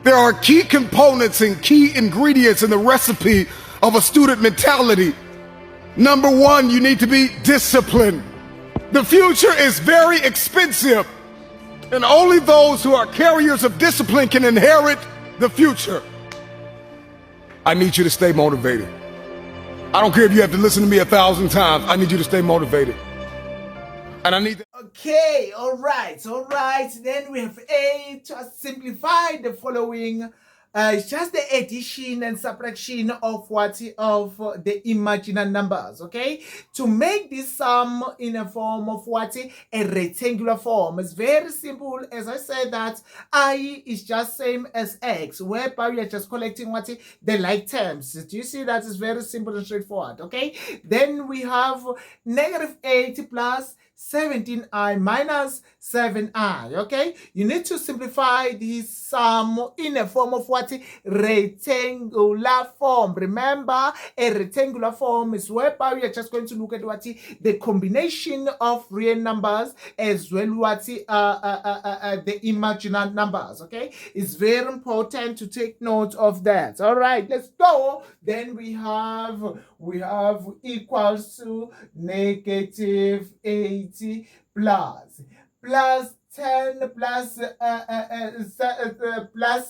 There are key components and key ingredients in the recipe of a student mentality. Number one, you need to be disciplined. The future is very expensive, and only those who are carriers of discipline can inherit the future. I need you to stay motivated. I don't care if you have to listen to me 1,000 times. I need you to stay motivated. And I need Okay, all right. Then we have to simplify the following. It's just the addition and subtraction of the imaginary numbers. Okay, to make this sum in a form of a rectangular form. It's very simple. As I said, that I is just same as x, whereby we are just collecting the like terms. Do you see that? It's very simple and straightforward. Okay, then we have -8 plus 17i minus 7i. Okay, you need to simplify this sum in a form of rectangular form. Remember, a rectangular form is whereby we are just going to look at the combination of real numbers as well as the imaginary numbers. Okay, it's very important to take note of that. All right, let's go. Then we have equals to -80 plus 10 plus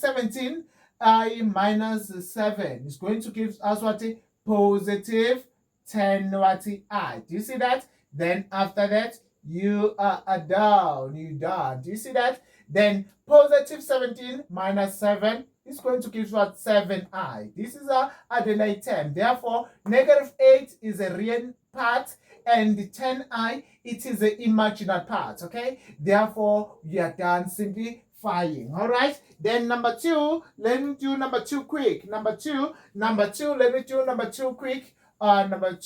17 I minus 7 is going to give us positive 10 I. Do you see that? Then after that you are down. Do you see that? Then positive 17 minus 7 is going to give us 7i. This is a Adelaide term. Therefore, -8 is a real part, and the 10i, it is the imaginary part. Okay, therefore we are done simplifying. All right, then number 2, let me do number 2 quick. Number 2, let me do number 2 quick. Number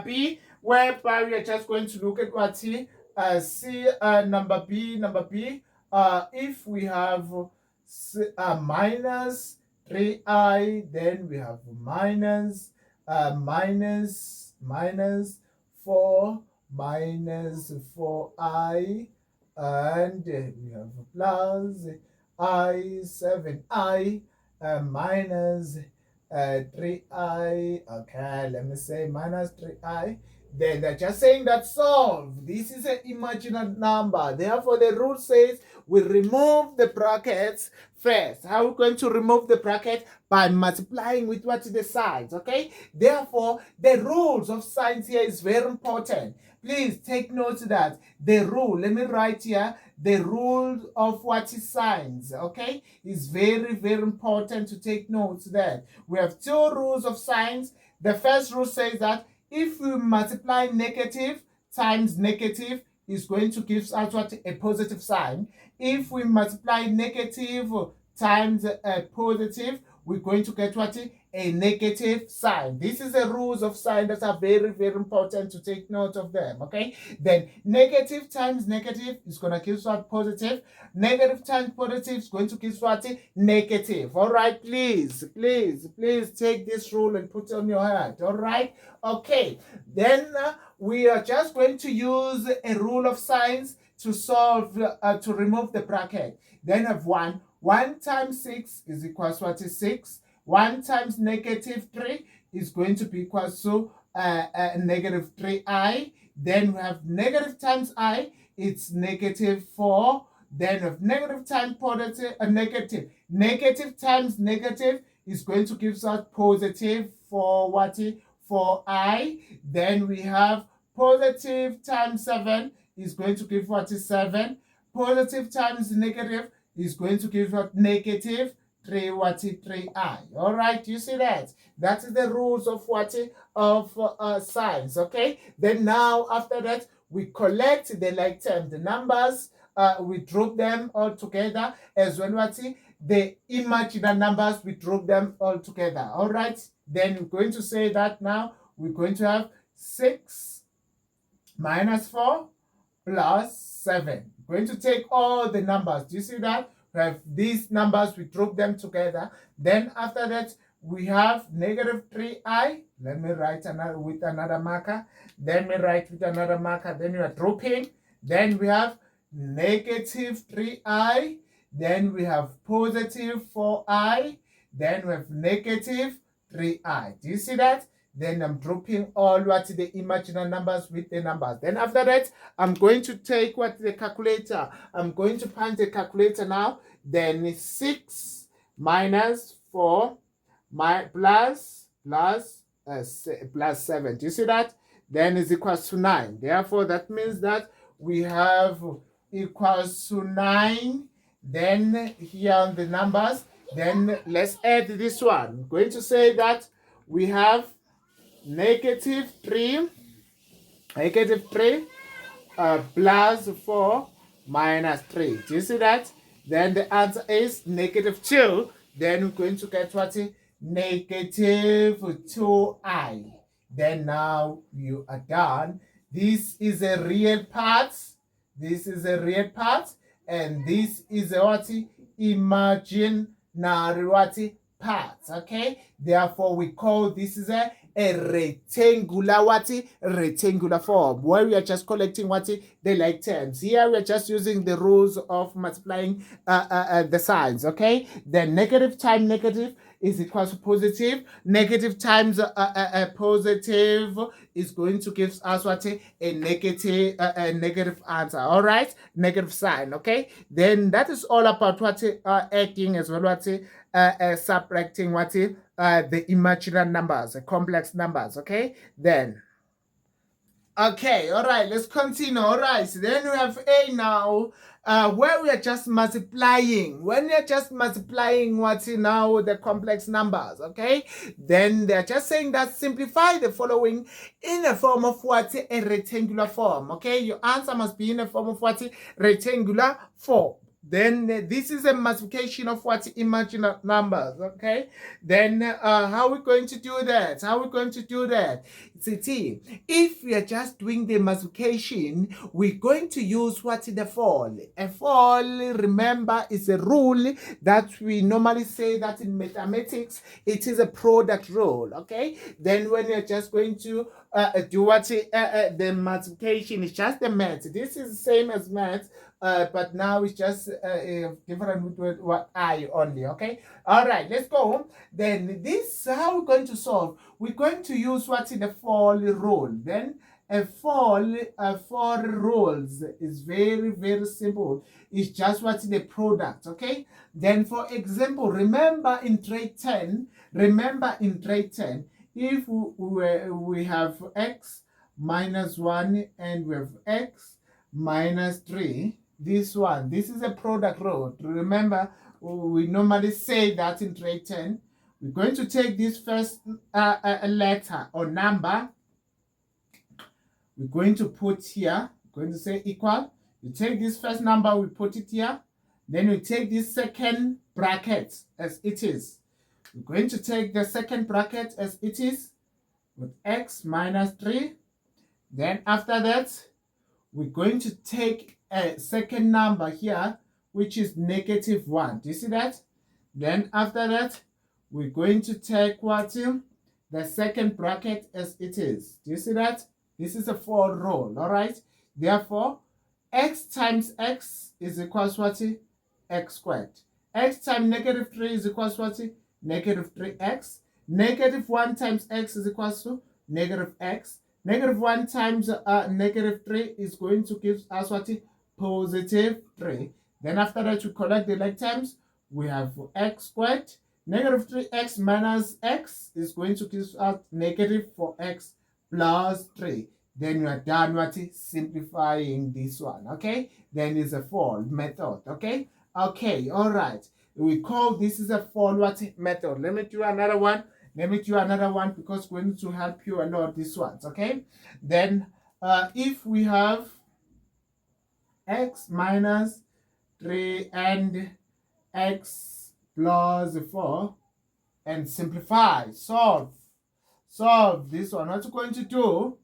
B, whereby we are just going to look at number B. If we have minus 3i, then we have minus 4i, and we have plus i7i minus 3i. Okay, let me say minus 3i. Then they're just saying that solve. This is an imaginary number. Therefore, the rule says we remove the brackets first. How are we going to remove the bracket? By multiplying with the sides. Okay? Therefore, the rules of signs here is very important. Please take note that the rule, let me write here, the rule of signs, okay, is very, very important to take note that. We have 2 rules of signs. The first rule says that if we multiply negative times negative, is going to give us a positive sign. If we multiply negative times a positive, we're going to get a negative sign. This is the rules of sign that are very, very important to take note of them. Okay, then negative times negative is going to give us positive. Negative times positive is going to give us negative. All right, please take this rule and put it on your head. All right, okay, then we are just going to use a rule of signs to solve to remove the bracket. Then have 1 times 6 is equals to 6. 1 times -3 is going to be equals to -3i. Then we have negative times i, it's -4. Then we have negative times positive, negative times negative is going to give us positive for I. Then we have positive times 7 is going to give 7. Positive times negative is going to give us negative 3i. All right, you see that? That is the rules of signs. Okay, then now after that we collect the like term, the numbers, we group them all together, as well as the imaginary numbers, we group them all together. All right, then we're going to say that now we're going to have 6 minus 4 plus 7. We're going to take all the numbers. Do you see that? We have these numbers, we group them together. Then after that, we have -3i. Let me write with another marker. Then we write with another marker. Then we are grouping. Then we have -3i. then we have positive 4i, then we have negative 3i. Do you see that? Then I'm dropping all what the imaginary numbers with the numbers. Then after that, I'm going to take what the calculator. I'm going to punch the calculator now. Then 6 minus 4 plus 7. Do you see that? Then is equals to 9. Therefore, that means that we have equals to 9. Then here on the numbers, then let's add this one. I'm going to say that we have negative 3 plus 4 minus 3. Do you see that? Then the answer is negative 2. Then we're going to get what? Negative 2i. Then now you are done. This is a real part. This is a real part. And this is a what? Imaginary what? Part. Okay? Therefore, we call this is a rectangular what? Rectangular form, where we are just collecting what? The like terms. Here we are just using the rules of multiplying the signs. Okay? Then negative times negative is equal to positive. Negative times positive is going to give us what? A negative answer. All right? Negative sign. Okay? Then that is all about what? Adding as well what? Subtracting what? The imaginary numbers, the complex numbers. Okay? Then okay, all right, let's continue. All right, so then we have A now, where we are just multiplying. When we are just multiplying what's now the complex numbers, okay? Then they're just saying that simplify the following in a form of what? A rectangular form, okay? Your answer must be in a form of what? Rectangular form. Then this is a multiplication of what? Imaginary numbers, okay? Then how are we going to do that? How are we going to do that? See, if we are just doing the multiplication, we're going to use what? The FOL. A FOL, remember, is a rule that we normally say that in mathematics, it is a product rule, okay? Then when you're just going to do what? The multiplication, it's just the math. This is the same as math, but now it's just different with what I only, okay? All right, let's go. Then this, how we're going to solve? We're going to use what's in the FOL rule. Then a FOL rules is very, very simple. It's just what's the product, okay? Then for example, remember in trait 10, if we have x minus 1 and we have x minus 3, this is a product rule. Remember, we normally say that in trait 10. We're going to take this first letter or number. We're going to put here. We're going to say equal. You take this first number, we put it here. Then we take this second bracket as it is. We're going to take the second bracket as it is with x minus 3. Then after that, we're going to take a second number here, which is negative 1. Do you see that? Then after that, we're going to take what? The second bracket as it is. Do you see that? This is a FOL rule, all right? Therefore, x times x is equals what? X squared. X times negative 3 is equals what? Negative 3x. Negative 1 times x is equals to negative x. Negative 1 times negative 3 is going to give us what? Positive 3. Then after that, you collect the like terms. We have x squared. Negative 3x minus x is going to give us negative 4x plus 3. Then you are done what? Simplifying this one, okay? Then it's a FOL method, okay? Okay, all right. We call this is a FOL what? Method. Let me do another one. Because we're going to help you a lot these ones, okay? Then if we have x minus 3 and x plus 4 and simplify, solve this one. What you're going to do,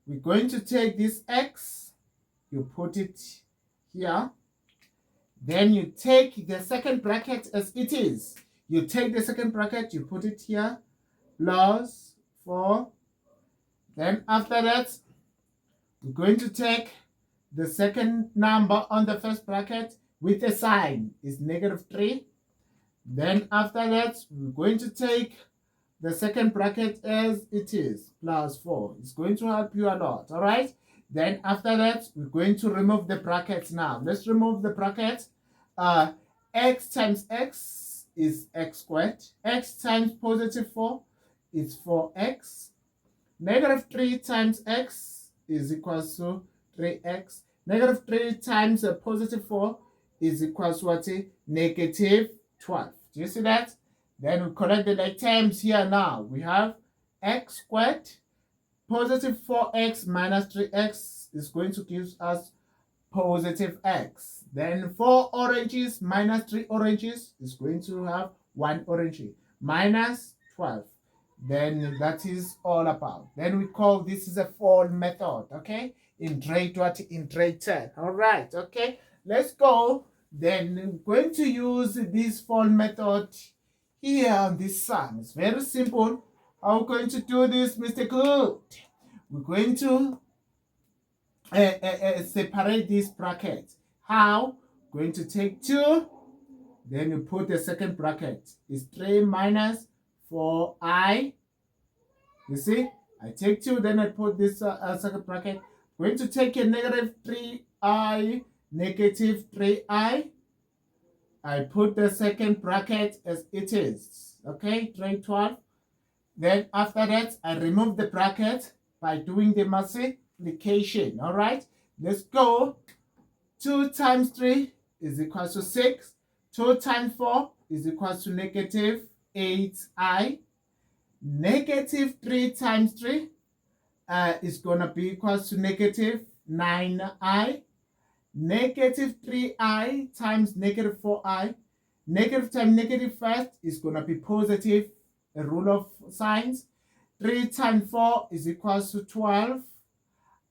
we're going to take this x, you put it here, then you take the second bracket as it is. You take the second bracket, you put it here, plus 4. Then after that, we're going to take the second number on the first bracket, with a sign is -3. Then after that, we're going to take the second bracket as it is, +4. It's going to help you a lot, all right? Then after that, we're going to remove the brackets now. Let's remove the brackets. X times x is x squared. X times +4 is 4x. -3 times x is equals to 3x. -3 times a +4 is equals to what? -12. Do you see that? Then we collect the like terms here now. We have x squared, +4x minus 3x is going to give us +x. Then 4 oranges minus 3 oranges is going to have 1 orange, minus 12. Then that is all about. Then we call this is a fold method, okay? In grade what? In grade 10. All right, okay? Let's go. Then we're going to use this fold method here on this sum. It's very simple. How are we going to do this, Mr. Good? We're going to separate these brackets. How? We're going to take 2, then you put the second bracket. It's 3 minus 4i. You see? I take 2, then I put this second bracket. We're going to take a -3i, -3i. I put the second bracket as it is. Okay, grade 12. Then after that, I remove the bracket by doing the multiplication. All right, let's go. 2 times 3 is equal to 6. 2 times 4 is equal to -8i. -3 times 3 is going to be equal to -9i. -3i times -4i. Negative times negative first is going to be positive, a rule of signs. 3 times 4 is equal to 12.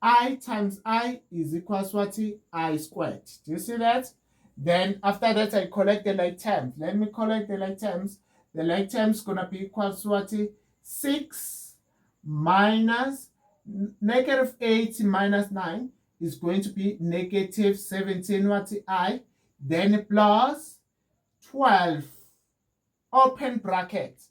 I times I is equal to what? I squared. Do you see that? Then after that, I collect the like terms. Let me collect the like terms. The like terms is going to be equal to what? 6 minus -8 minus 9 is going to be -17 what? I. Then plus 12 open bracket.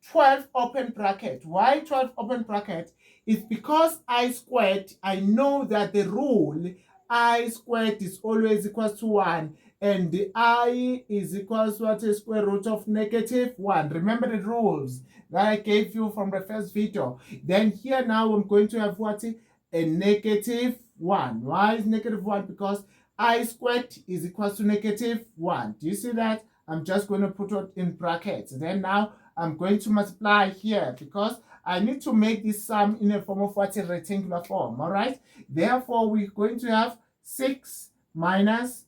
12 open bracket. Why 12 open bracket? It's because I squared, I know that the rule I squared is always equals to 1, and the I is equals to what? Square root of -1. Remember the rules that I gave you from the first video. Then here now I'm going to have what? A -1. Why is -1? Because I squared is equals to -1. Do you see that? I'm just going to put it in brackets. Then now I'm going to multiply here because I need to make this sum in a form of what? A rectangular form. All right. Therefore, we're going to have 6 minus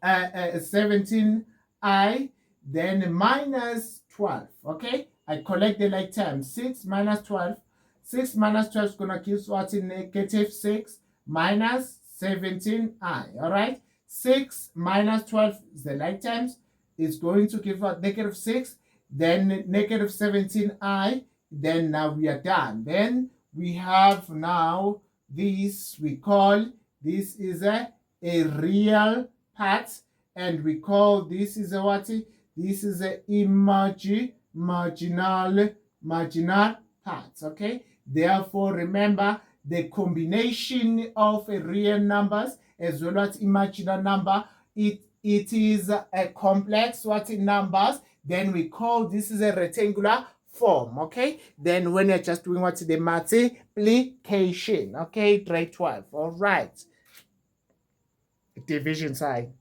17i, then minus 12. Okay. I collect the like terms. 6 minus 12. 6 minus 12 is going to give what? -6 minus 17i. All right. 6 minus 12 is the like terms. It's going to give us -6, then -17i. Then now we are done. Then we have now this, we call this is a real part, and we call this is a what? This is a marginal part. Okay. Therefore, remember the combination of real numbers as well as imaginary number. It is a complex what in numbers. Then we call this is a rectangular form. Okay. Then when you're just doing what's the multiplication. Okay. Grade 12. All right. Division side.